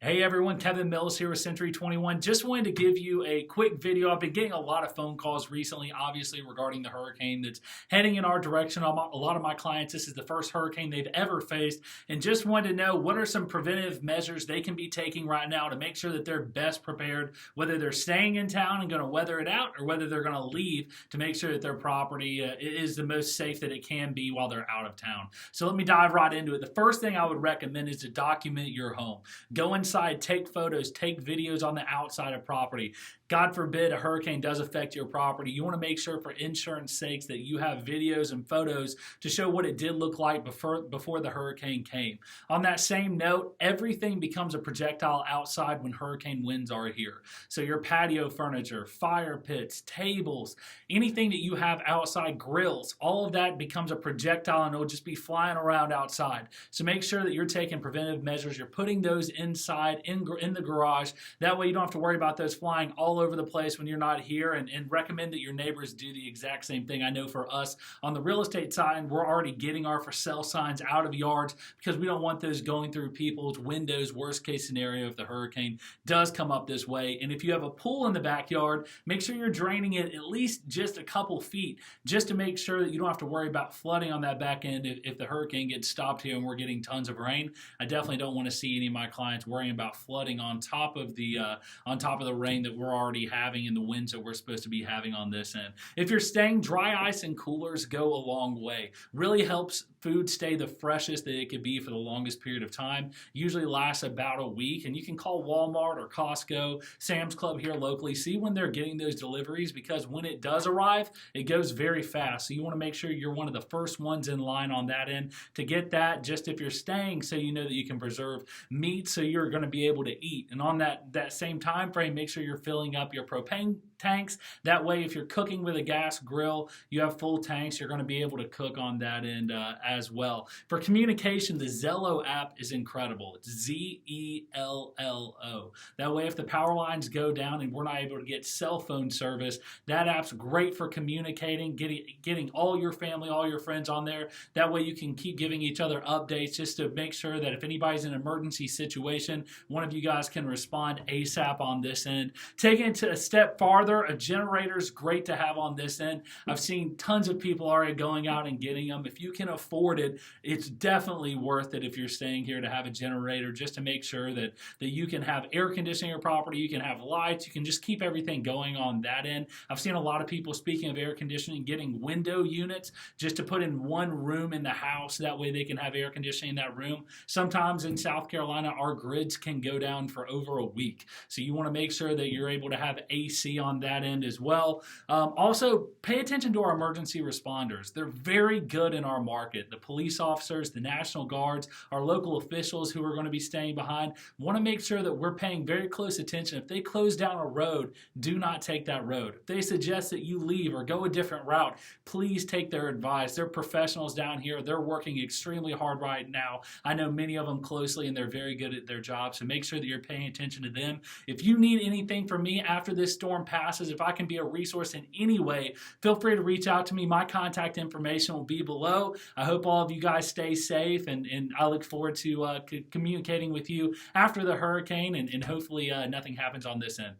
Hey everyone, Kevin Mills here with Century 21. Just wanted to give you a quick video. I've been getting a lot of phone calls recently, obviously regarding the hurricane that's heading in our direction. A lot of my clients, this is the first hurricane they've ever faced, and just wanted to know what are some preventive measures they can be taking right now to make sure that they're best prepared, whether they're staying in town and going to weather it out, or whether they're going to leave to make sure that their property is the most safe that it can be while they're out of town. So let me dive right into it. The first thing I would recommend is to document your home. Go inside, take photos, take videos on the outside of property. God forbid a hurricane does affect your property. You want to make sure for insurance sakes that you have videos and photos to show what it did look like before the hurricane came. On that same note, everything becomes a projectile outside when hurricane winds are here. So your patio furniture, fire pits, tables, anything that you have outside, grills, all of that becomes a projectile and it will just be flying around outside. So make sure that you're taking preventive measures. You're putting those inside in the garage. That way you don't have to worry about those flying all over the place when you're not here, and recommend that your neighbors do the exact same thing. I know for us on the real estate side, we're already getting our for sale signs out of yards because we don't want those going through people's windows, worst case scenario if the hurricane does come up this way. And if you have a pool in the backyard, make sure you're draining it at least just a couple feet just to make sure that you don't have to worry about flooding on that back end if the hurricane gets stopped here and we're getting tons of rain. I definitely don't want to see any of my clients worrying about flooding on top of the rain that we're already having and the winds that we're supposed to be having on this end. If you're staying, dry ice and coolers go a long way. Really helps food stay the freshest that it could be for the longest period of time. Usually lasts about a week, and you can call Walmart or Costco, Sam's Club here locally, see when they're getting those deliveries, because when it does arrive, it goes very fast. So you want to make sure you're one of the first ones in line on that end to get that, just if you're staying, so you know that you can preserve meat so you're going to be able to eat. And on that same time frame, make sure you're filling up your propane tanks. That way, if you're cooking with a gas grill, you have full tanks, you're going to be able to cook on that end as well. For communication, the Zello app is incredible. It's Z-E-L-L-O. That way, if the power lines go down and we're not able to get cell phone service, that app's great for communicating, getting all your family, all your friends on there. That way, you can keep giving each other updates just to make sure that if anybody's in an emergency situation, one of you guys can respond ASAP on this end. Taking it to a step farther, a generator is great to have on this end. I've seen tons of people already going out and getting them. If you can afford it, it's definitely worth it if you're staying here to have a generator, just to make sure that you can have air conditioning in your property, you can have lights, you can just keep everything going on that end. I've seen a lot of people, speaking of air conditioning, getting window units just to put in one room in the house. That way they can have air conditioning in that room. Sometimes in South Carolina, our grids can go down for over a week. So you want to make sure that you're able to have AC on that end as well. Also, pay attention to our emergency responders. They're very good in our market. The police officers, the National Guards, our local officials who are going to be staying behind, want to make sure that we're paying very close attention. If they close down a road, do not take that road. If they suggest that you leave or go a different route, please take their advice. They're professionals down here. They're working extremely hard right now. I know many of them closely, and they're very good at their job, so make sure that you're paying attention to them. If you need anything from me after this storm passes, if I can be a resource in any way, feel free to reach out to me. My contact information will be below. I hope all of you guys stay safe, and I look forward to communicating with you after the hurricane, and hopefully nothing happens on this end.